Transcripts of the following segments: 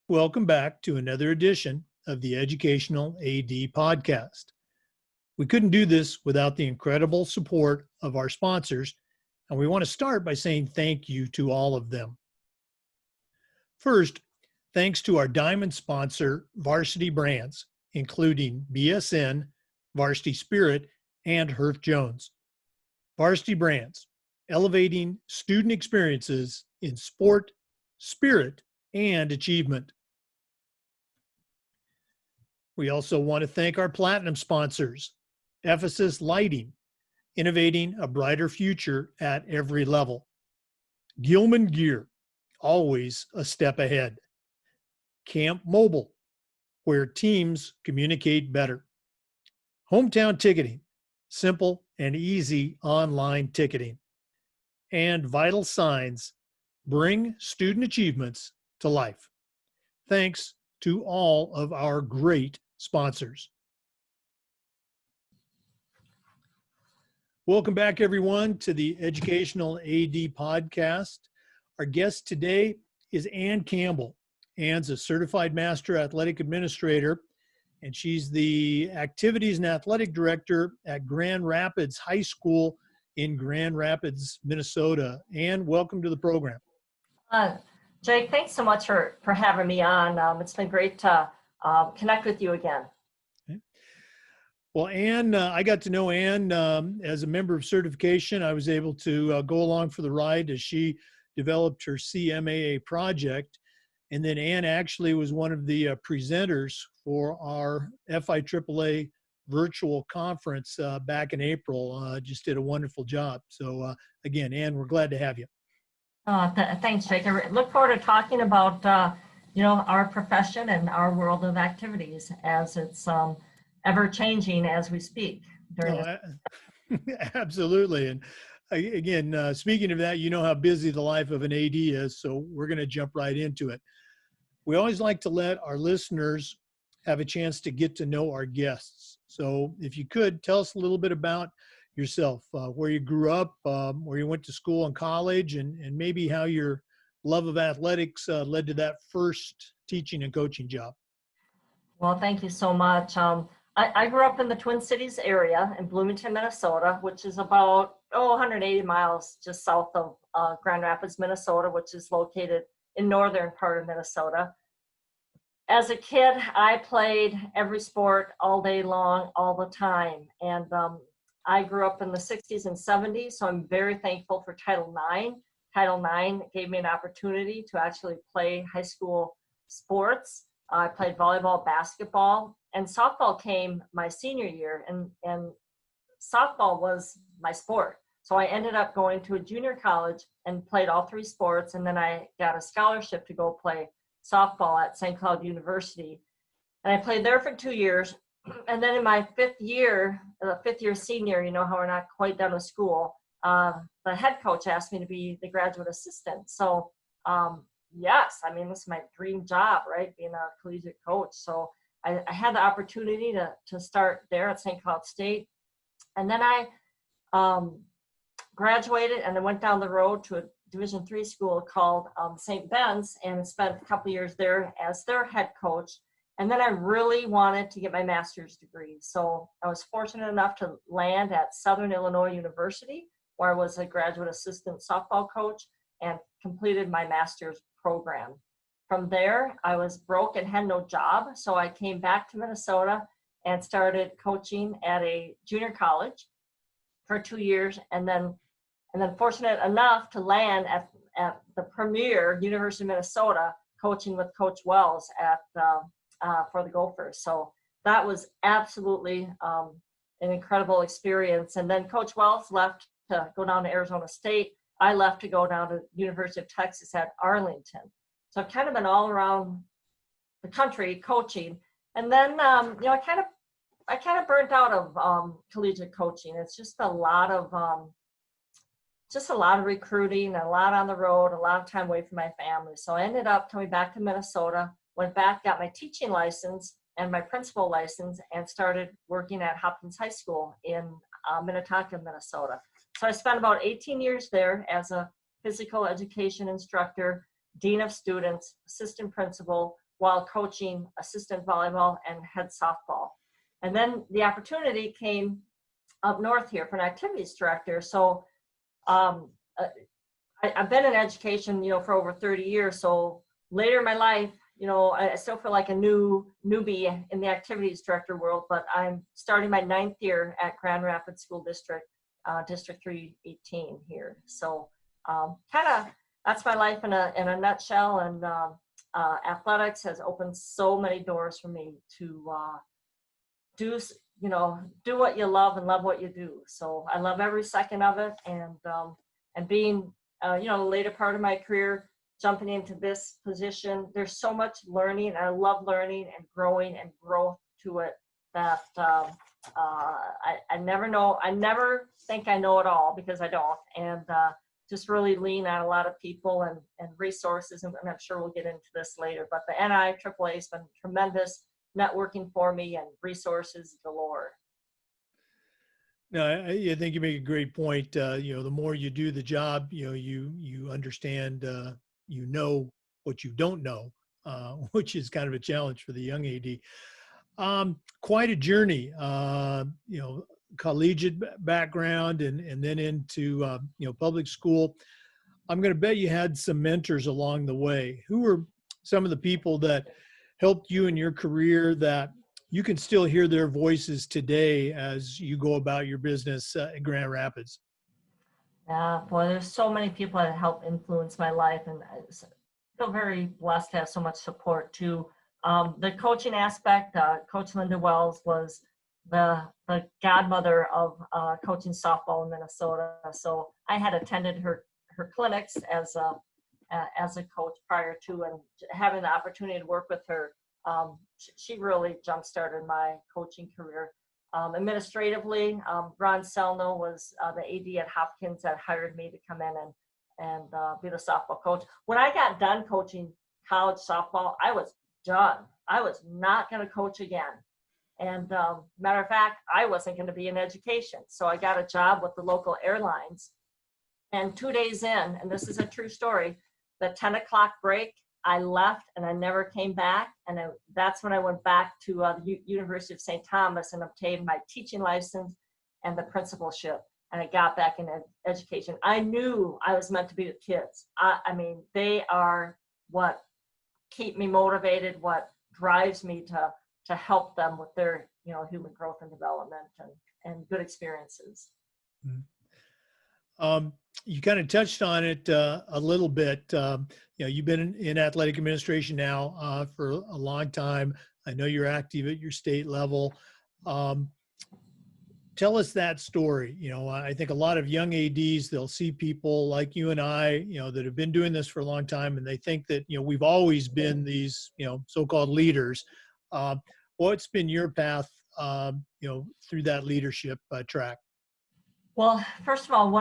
Welcome back to another edition of the Educational AD Podcast. We couldn't do this without the incredible support of our sponsors, and we want to start by saying thank you to all of them. First, thanks to our diamond sponsor, Varsity Brands, including BSN, Varsity Spirit, and Herff Jones. Varsity Brands, elevating student experiences in sport, spirit, and achievement. We also want to thank our platinum sponsors, Ephesus Lighting, innovating a brighter future at every level. Gilman Gear, always a step ahead. Camp Mobile, where teams communicate better. Hometown Ticketing, simple and easy online ticketing. And Vital Signs, bring student achievements to life. Thanks to all of our great sponsors. Welcome back, everyone, to the Educational AD Podcast. Our guest today is Anne Campbell. Anne's a certified master athletic administrator, and she's the activities and athletic director at Grand Rapids High School in Grand Rapids, Minnesota. Anne, welcome to the program. Jake, thanks so much for having me on. It's been great to connect with you again. Okay. Well, Anne, I got to know Anne as a member of certification. I was able to go along for the ride as she developed her CMAA project. And then Anne actually was one of the presenters for our FIAAA virtual conference back in April. Just did a wonderful job. So again, Anne, we're glad to have you. Thanks, Jake. I look forward to talking about, our profession and our world of activities as it's ever changing as we speak. Absolutely. And again, speaking of that, you know how busy the life of an AD is, so we're going to jump right into it. We always like to let our listeners have a chance to get to know our guests. So if you could, tell us a little bit about yourself, where you grew up, where you went to school and college, and maybe how your love of athletics led to that first teaching and coaching job. Well, thank you so much. I grew up in the Twin Cities area in Bloomington, Minnesota, which is about 180 miles just south of Grand Rapids, Minnesota, which is located in northern part of Minnesota. As a kid, I played every sport all day long, all the time. And I grew up in the 60s and 70s, so I'm very thankful for Title IX. Title IX gave me an opportunity to actually play high school sports. I played volleyball, basketball, and softball came my senior year, and softball was my sport. So I ended up going to a junior college and played all three sports, and then I got a scholarship to go play softball at St. Cloud University. And I played there for 2 years. And then in my fifth year senior, you know how we're not quite done with school, the head coach asked me to be the graduate assistant. So yes, I mean, this is my dream job, right? Being a collegiate coach. So I had the opportunity to start there at St. Cloud State. And then I graduated and I went down the road to a Division III school called St. Ben's and spent a couple years there as their head coach. And then I really wanted to get my master's degree. So I was fortunate enough to land at Southern Illinois University, where I was a graduate assistant softball coach and completed my master's program. From there, I was broke and had no job. So I came back to Minnesota and started coaching at a junior college for 2 years. And then fortunate enough to land at the premier University of Minnesota, coaching with Coach Wells for the Gophers. So that was absolutely an incredible experience. And then Coach Wells left to go down to Arizona State. I left to go down to University of Texas at Arlington. So I've kind of been all around the country coaching. And then, I kind of burnt out of collegiate coaching. It's just a lot of recruiting, a lot on the road, a lot of time away from my family. So I ended up coming back to Minnesota, went back, got my teaching license and my principal license, and started working at Hopkins High School in Minnetonka, Minnesota. So I spent about 18 years there as a physical education instructor, dean of students, assistant principal, while coaching assistant volleyball and head softball. And then the opportunity came up north here for an activities director. So I've been in education, for over 30 years. So later in my life, I still feel like a newbie in the activities director world, but I'm starting my 9th year at Grand Rapids School District, District 318 here. So that's my life in a nutshell. And athletics has opened so many doors for me to do what you love and love what you do. So I love every second of it. And being, the later part of my career, jumping into this position, there's so much learning. I love learning and growing and growth to it that I never know. I never think I know it all, because I don't. And just really lean on a lot of people and resources. And I'm sure we'll get into this later. But the NIAAA has been tremendous networking for me and resources galore. No, I think you make a great point. The more you do the job, you understand, what you don't know, which is kind of a challenge for the young AD. Quite a journey, collegiate background and then into, public school. I'm going to bet you had some mentors along the way. Who were some of the people that helped you in your career that you can still hear their voices today as you go about your business in Grand Rapids? Yeah, boy, there's so many people that help influence my life, and I feel very blessed to have so much support too. The coaching aspect, Coach Linda Wells was the godmother of coaching softball in Minnesota. So I had attended her clinics as a coach prior to, and having the opportunity to work with her, she really jump-started my coaching career. Administratively, Ron Selno was the AD at Hopkins that hired me to come in and be the softball coach. When I got done coaching college softball, I was done. I was not going to coach again. And matter of fact, I wasn't going to be in education. So I got a job with the local airlines. And 2 days in, and this is a true story, the 10 o'clock break, I left and I never came back. And that's when I went back to the University of St. Thomas and obtained my teaching license and the principalship. And I got back in education. I knew I was meant to be with kids. I mean, they are what keep me motivated, what drives me to help them with their, human growth and development and good experiences. Mm-hmm. You kind of touched on it a little bit. You've been in athletic administration now for a long time. I know you're active at your state level. Tell us that story. I think a lot of young ADs, they'll see people like you and I, that have been doing this for a long time, and they think that, we've always been these, so-called leaders. What's been your path, through that leadership track? Well, first of all,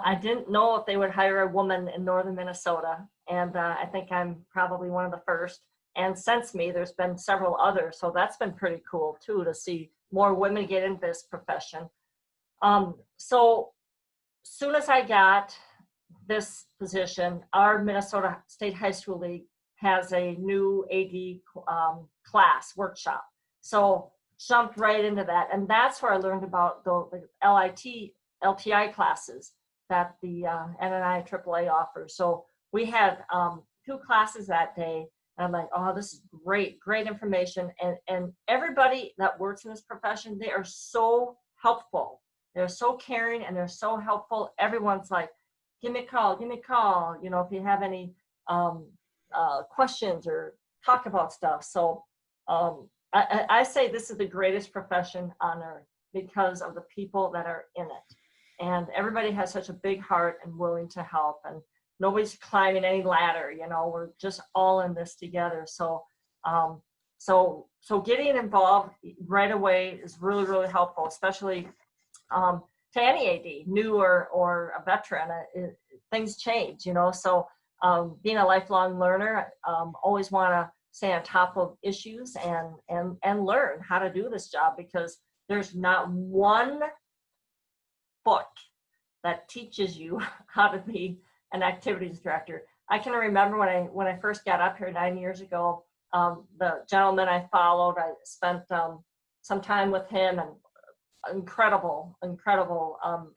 I didn't know if they would hire a woman in northern Minnesota, and I think I'm probably one of the first. And since me, there's been several others, so that's been pretty cool too, to see more women get into this profession. So soon as I got this position, our Minnesota State High School League has a new AD class workshop. So jumped right into that, and that's where I learned about the LTI classes that the NIAAA offers. So we had 2 classes that day, and I'm like, oh, this is great information. And everybody that works in this profession, they are so helpful. They're so caring and they're so helpful. Everyone's like, give me a call, if you have any questions or talk about stuff. So I say this is the greatest profession on earth because of the people that are in it. And everybody has such a big heart and willing to help, and nobody's climbing any ladder, we're just all in this together. So getting involved right away is really, really helpful, especially to any AD, new or a veteran. Things change, so being a lifelong learner, always want to stay on top of issues and learn how to do this job, because there's not one book that teaches you how to be an activities director. I can remember when I first got up here 9 years ago, the gentleman I followed, I spent some time with him, and incredible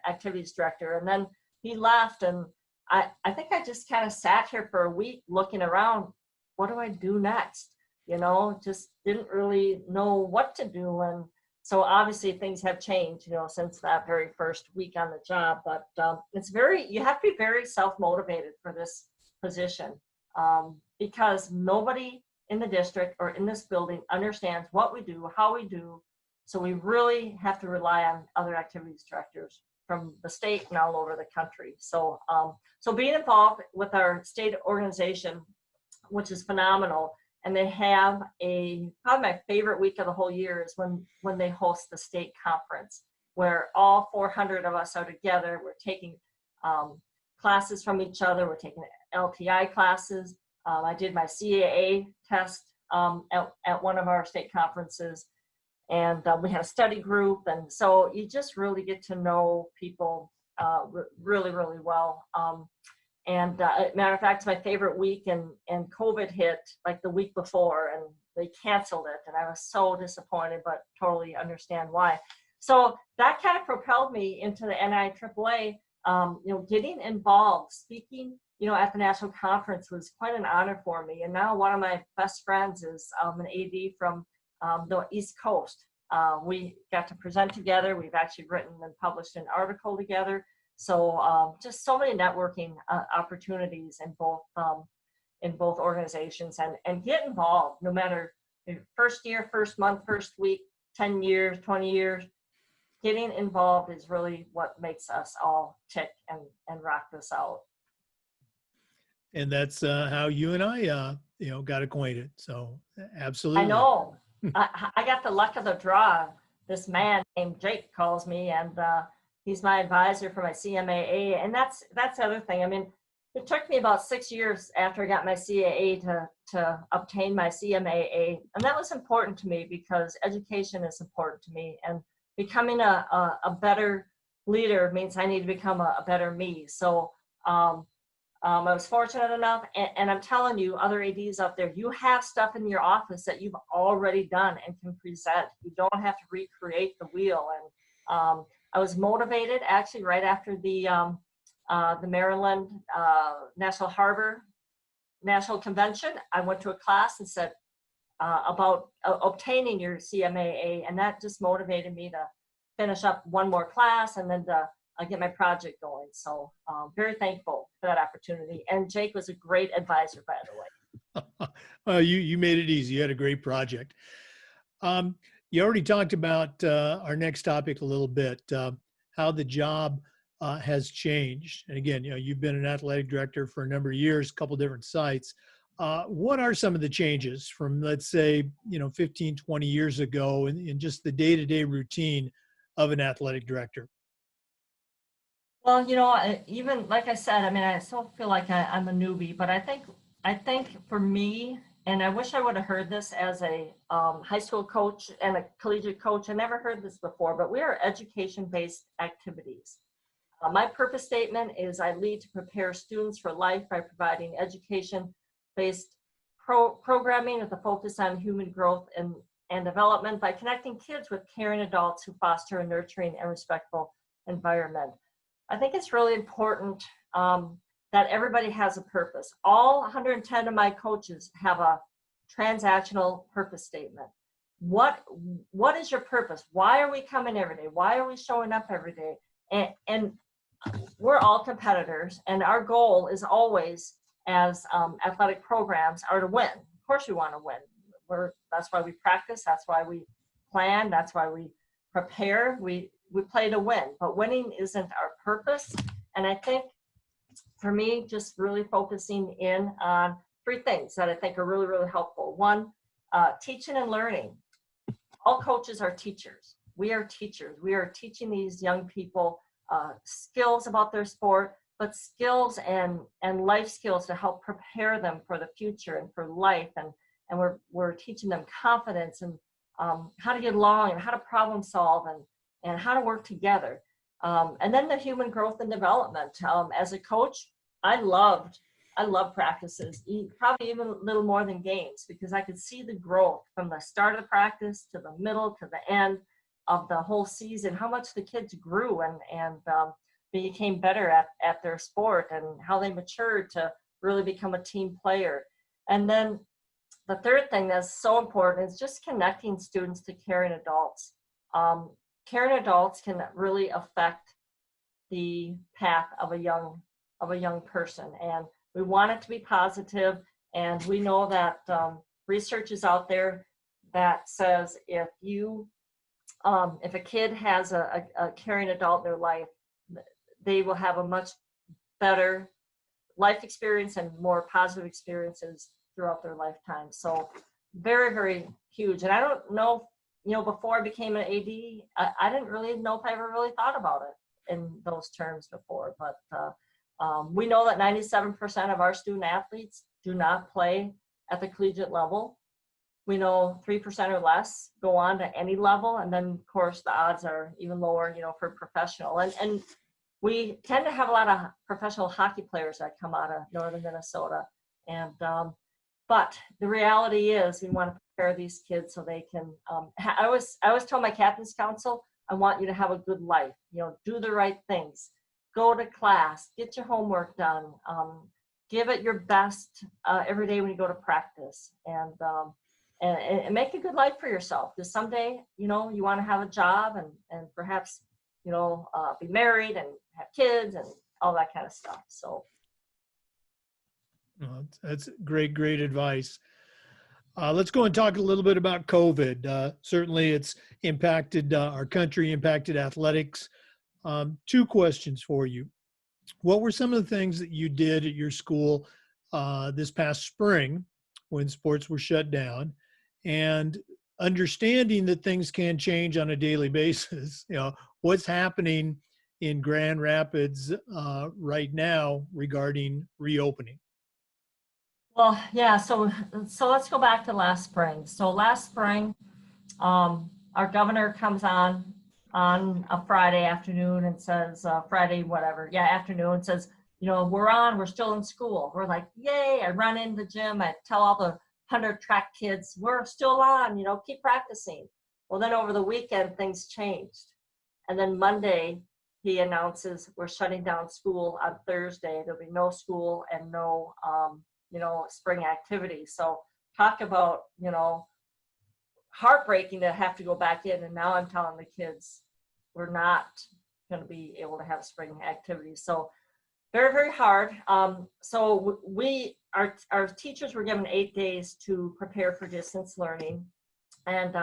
activities director. And then he left, and I think I just kind of sat here for a week looking around. What do I do next? You know, just didn't really know what to do. And so obviously things have changed, you know, since that very first week on the job. But you have to be very self-motivated for this position, because nobody in the district or in this building understands what we do, how we do. So we really have to rely on other activities directors from the state and all over the country. So so being involved with our state organization, which is phenomenal, and they have probably my favorite week of the whole year is when they host the state conference, where all 400 of us are together. We're taking classes from each other. We're taking LTI classes. I did my CAA test at one of our state conferences, and we had a study group. And so you just really get to know people really, really well. Matter of fact, it's my favorite week, and COVID hit like the week before, and they canceled it, and I was so disappointed, but totally understand why. So that kind of propelled me into the NIAAA. You know, getting involved, speaking, you know, at the national conference was quite an honor for me. And now one of my best friends is an AD from the East Coast. We got to present together. We've actually written and published an article together. So just so many networking opportunities in both organizations, and get involved no matter first year, first month, first week, 10 years, 20 years. Getting involved is really what makes us all tick and rock this out. And that's how you and I, you know, got acquainted. So absolutely. I know. I got the luck of the draw. This man named Jake calls me, and he's my advisor for my CMAA. And that's the other thing. I mean, it took me about 6 years after I got my CAA to obtain my CMAA. And that was important to me because education is important to me. And becoming a better leader means I need to become a better me. So I was fortunate enough, and I'm telling you, other ADs out there, you have stuff in your office that you've already done and can present. You don't have to recreate the wheel. And I was motivated actually right after the Maryland National Harbor National Convention. I went to a class and said about obtaining your CMAA, and that just motivated me to finish up one more class and then to get my project going. So very thankful for that opportunity. And Jake was a great advisor, by the way. Well, you made it easy. You had a great project. You already talked about our next topic a little bit, how the job has changed. And again, you know, you've been an athletic director for a number of years, a couple different sites. What are some of the changes from, let's say, you know, 15, 20 years ago in just the day-to-day routine of an athletic director? Well, you know, even like I said, I mean, I still feel like I'm a newbie, but I think for me, and I wish I would have heard this as a high school coach and a collegiate coach. I never heard this before, but we are education-based activities. My purpose statement is I lead to prepare students for life by providing education-based programming with a focus on human growth and development by connecting kids with caring adults who foster a nurturing and respectful environment. I think it's really important that everybody has a purpose. All 110 of my coaches have a transactional purpose statement. What is your purpose? Why are we coming every day? Why are we showing up every day? And we're all competitors, and our goal is always, as athletic programs, are to win. Of course we want to win. That's why we practice, that's why we plan, that's why we prepare. We play to win, but winning isn't our purpose. And I think for me, just really focusing in on 3 things that I think are really, really helpful. One, teaching and learning. All coaches are teachers. We are teachers. We are teaching these young people skills about their sport, but skills and life skills to help prepare them for the future and for life. And we're teaching them confidence and how to get along and how to problem solve and how to work together. And then the human growth and development. As a coach, I loved I love practices, probably even a little more than games, because I could see the growth from the start of the practice to the middle to the end of the whole season, how much the kids grew and became better at their sport, and how they matured to really become a team player. And then the third thing that's so important is just connecting students to caring adults. Caring adults can really affect the path of a young person, and we want it to be positive. And we know that research is out there that says if a kid has a caring adult in their life, they will have a much better life experience and more positive experiences throughout their lifetime. So very, very huge. And I don't know, before I became an AD, I didn't really know if I ever really thought about it in those terms before. But we know that 97% of our student athletes do not play at the collegiate level. We know 3% or less go on to any level. And then, of course, the odds are even lower, for professional. And we tend to have a lot of professional hockey players that come out of northern Minnesota. And but the reality is we want to prepare these kids so they can, I always tell my captain's council, I want you to have a good life, do the right things, go to class, get your homework done, give it your best every day when you go to practice, and make a good life for yourself. Because someday, you want to have a job and perhaps, be married and have kids and all that kind of stuff. So. That's great advice. Let's go and talk a little bit about COVID. Certainly it's impacted our country, impacted athletics. Two questions for you. What were some of the things that you did at your school this past spring when sports were shut down? And understanding that things can change on a daily basis, what's happening in Grand Rapids right now regarding reopening? Well, yeah, so let's go back to last spring. So last spring, our governor comes on a Friday afternoon and says, afternoon, says, we're still in school. We're like, yay, I run in the gym, I tell all the 100 track kids, we're still on, keep practicing. Well, then over the weekend, things changed. And then Monday, he announces we're shutting down school on Thursday. There'll be no school and no, spring activity. So talk about, heartbreaking to have to go back in. And now I'm telling the kids we're not going to be able to have spring activities. So very, very hard. So our teachers were given 8 days to prepare for distance learning. And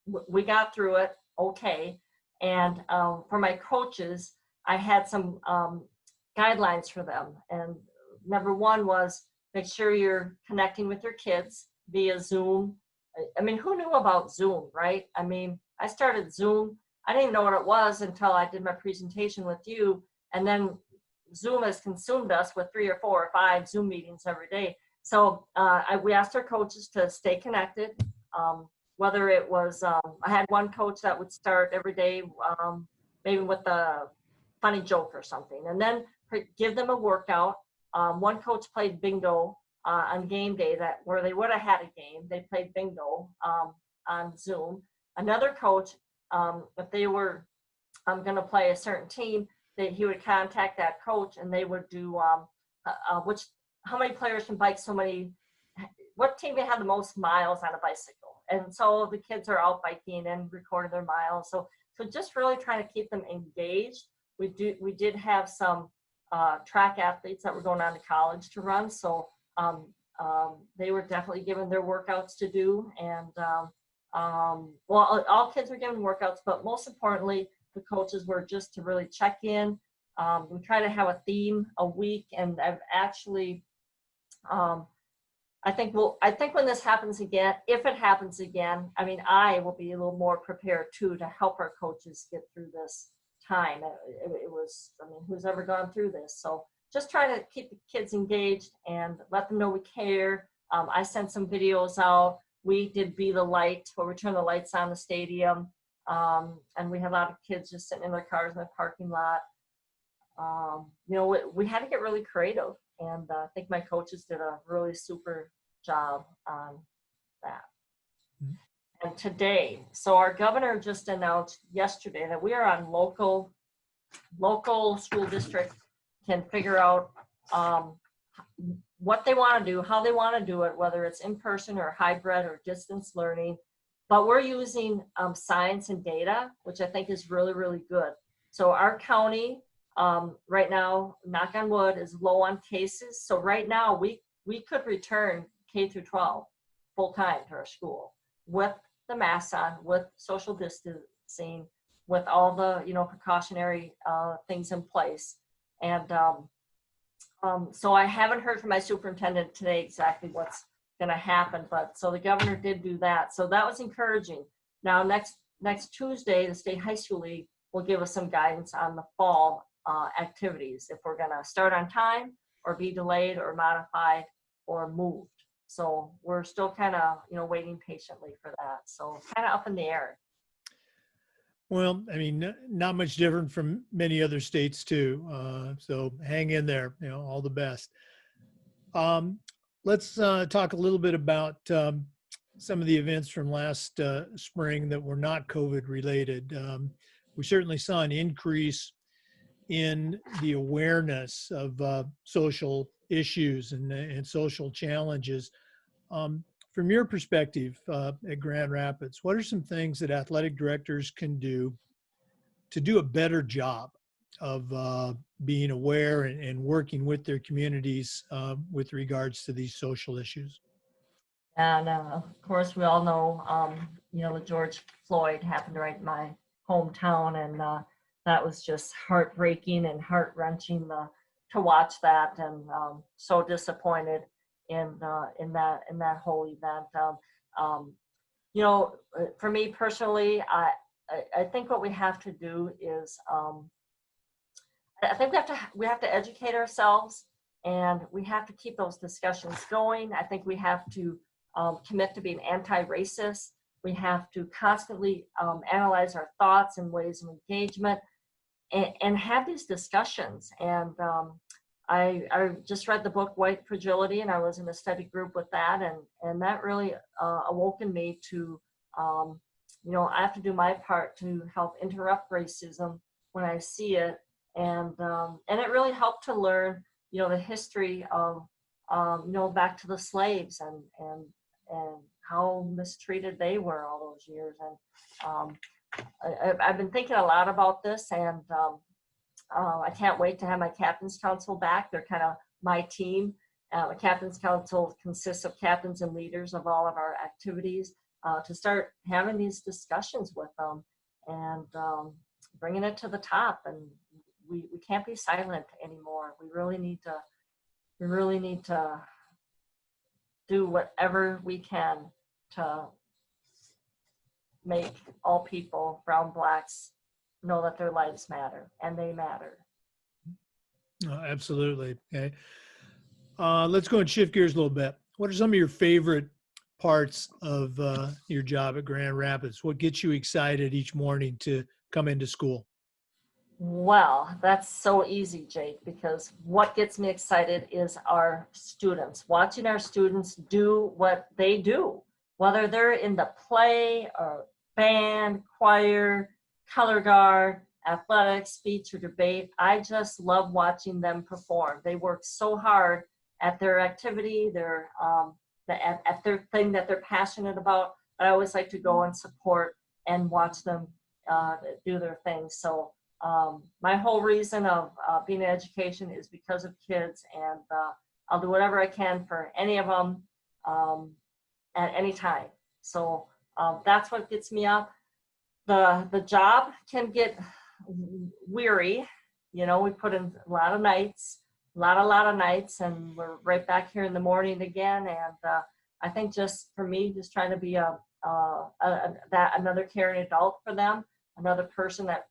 we got through it okay. And for my coaches, I had some guidelines for them. And number one was, make sure you're connecting with your kids via Zoom. I mean, who knew about Zoom, right? I mean, I started Zoom. I didn't even know what it was until I did my presentation with you. And then Zoom has consumed us with 3 or 4 or 5 Zoom meetings every day. So we asked our coaches to stay connected. Whether it was, I had one coach that would start every day, maybe with a funny joke or something, and then give them a workout. One coach played bingo on game day where they would have had a game. They played bingo on Zoom. Another coach, if they were going to play a certain team, he would contact that coach and they would do how many players can bike what team had the most miles on a bicycle. And so the kids are out biking and recording their miles. So just really trying to keep them engaged. We did have some track athletes that were going on to college to run. So they were definitely given their workouts to do. And all kids were given workouts, but most importantly, the coaches were just to really check in. We try to have a theme a week, and I've actually, I think when this happens again, if it happens again, I mean, I will be a little more prepared too to help our coaches get through this time. It was, I mean, who's ever gone through this? So just try to keep the kids engaged and let them know we care. I sent some videos out. We did Be the Light, where we turned the lights on the stadium. And we had a lot of kids just sitting in their cars in the parking lot. We had to get really creative. And I think my coaches did a really super job on that. And today, so our governor just announced yesterday that we are on local school district can figure out what they want to do, how they want to do it, whether it's in person or hybrid or distance learning. But we're using science and data, which I think is really, really good. So our county right now, knock on wood, is low on cases. So right now we could return K through 12 full time to our school with the masks on, with social distancing, with all the precautionary things in place. And so I haven't heard from my superintendent today exactly what's going to happen, but so the governor did do that. So that was encouraging. Now next Tuesday, the State High School League will give us some guidance on the fall activities, if we're going to start on time or be delayed or modified or moved. So we're still kind of waiting patiently for that. So kind of up in the air. Well, I mean, not much different from many other states too. So hang in there, all the best. Let's talk a little bit about some of the events from last spring that were not COVID related. We certainly saw an increase in the awareness of social issues and social challenges. From your perspective at Grand Rapids, what are some things that athletic directors can do to do a better job of being aware and working with their communities with regards to these social issues? And of course, we all know, the George Floyd happened right in my hometown, and that was just heartbreaking and heart-wrenching to watch that, and so disappointed in that whole event. For me personally, I think what we have to do is I think we have to educate ourselves, and we have to keep those discussions going. I think we have to commit to being anti-racist. We have to constantly analyze our thoughts and ways of engagement, and have these discussions. And I just read the book White Fragility, and I was in a study group with that, and that really awoken me to I have to do my part to help interrupt racism when I see it, and it really helped to learn the history of back to the slaves and how mistreated they were all those years. And I've been thinking a lot about this, and I can't wait to have my captain's council back. They're kind of my team. The captain's council consists of captains and leaders of all of our activities, to start having these discussions with them and bringing it to the top. And we can't be silent anymore. We really need to do whatever we can to make all people, brown, blacks, know that their lives matter, and they matter. Absolutely. Okay. Let's go and shift gears a little bit. What are some of your favorite parts of your job at Grand Rapids? What gets you excited each morning to come into school? Well, that's so easy, Jake, because what gets me excited is our students, watching our students do what they do, whether they're in the play or band, choir, color guard, athletics, speech, or debate. I just love watching them perform. They work so hard at their activity, at their thing that they're passionate about. I always like to go and support and watch them do their thing. So my whole reason of being in education is because of kids, and I'll do whatever I can for any of them at any time. So that's what gets me up. The job can get weary. We put in a lot of nights, a lot of nights, and we're right back here in the morning again. And I think just for me, just trying to be another caring adult for them, another person that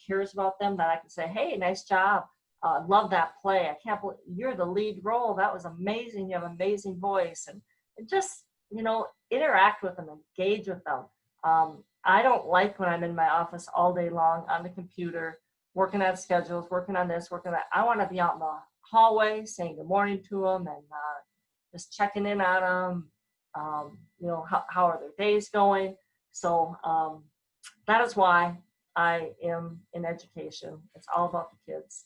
cares about them, that I can say, hey, nice job. Love that play. I can't believe you're the lead role. That was amazing. You have an amazing voice. And just, interact with them, engage with them. I don't like when I'm in my office all day long on the computer, working on schedules, working on this, working on that. I want to be out in the hallway, saying good morning to them, and just checking in on them. You know, how are their days going? So that is why I am in education. It's all about the kids.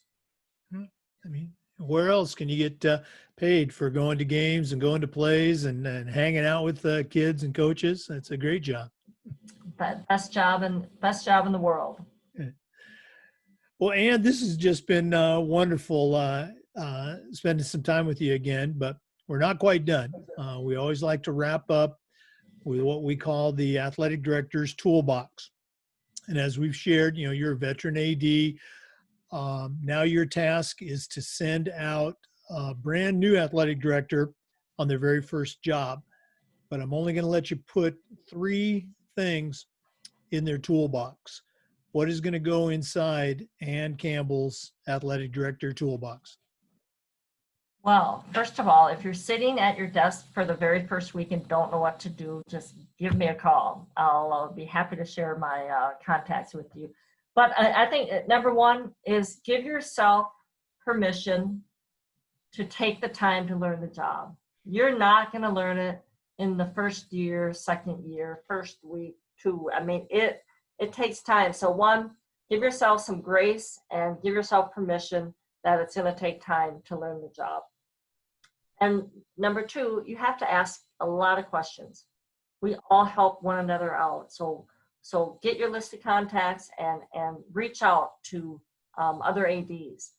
I mean, where else can you get paid for going to games and going to plays and hanging out with kids and coaches? That's a great job. Best job in the world. Well, Anne, this has just been wonderful spending some time with you again, but we're not quite done. We always like to wrap up with what we call the athletic director's toolbox. And as we've shared, you know, you're a veteran AD. Now your task is to send out a brand new athletic director on their very first job. But I'm only going to let you put 3 things in their toolbox. What is going to go inside Anne Campbell's athletic director toolbox? Well, first of all, if you're sitting at your desk for the very first week and don't know what to do, just give me a call. I'll be happy to share my contacts with you. But I think number 1 is give yourself permission to take the time to learn the job. You're not going to learn it in the first year, second year, first week, 2. I mean, it takes time. So 1, give yourself some grace and give yourself permission that it's going to take time to learn the job. And number 2, you have to ask a lot of questions. We all help one another out. So get your list of contacts and reach out to other ADs.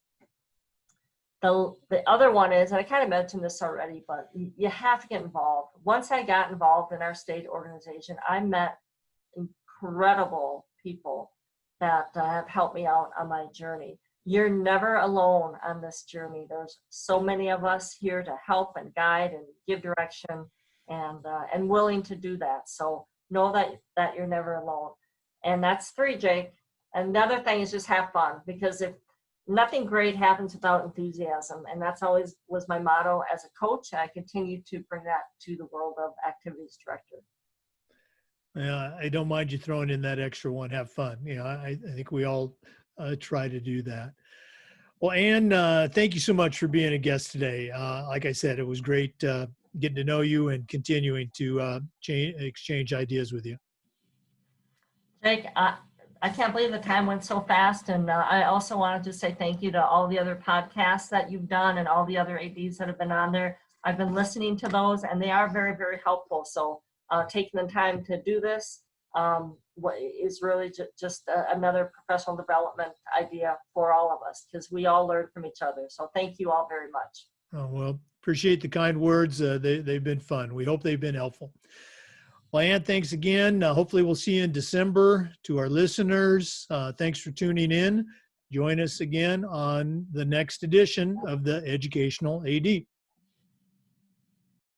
The other one is, and I kind of mentioned this already, but you have to get involved. Once I got involved in our state organization, I met incredible people that have helped me out on my journey. You're never alone on this journey. There's so many of us here to help and guide and give direction, and willing to do that. So know that you're never alone. And that's 3, Jake. And the other thing is just have fun, because if nothing great happens without enthusiasm, and that's always was my motto as a coach. And I continue to bring that to the world of activities director. Yeah, I don't mind you throwing in that extra one. Have fun. You know, I think we all try to do that. Well, Anne, thank you so much for being a guest today. Like I said, it was great getting to know you and continuing to exchange ideas with you. Jake, I can't believe the time went so fast. And I also wanted to say thank you to all the other podcasts that you've done and all the other ADs that have been on there. I've been listening to those, and they are very, very helpful. So taking the time to do this is really just another professional development idea for all of us, because we all learn from each other. So thank you all very much. Oh, well, appreciate the kind words. They've been fun. We hope they've been helpful. Well, Anne, thanks again. Hopefully we'll see you in December. To our listeners, thanks for tuning in. Join us again on the next edition of the Educational AD.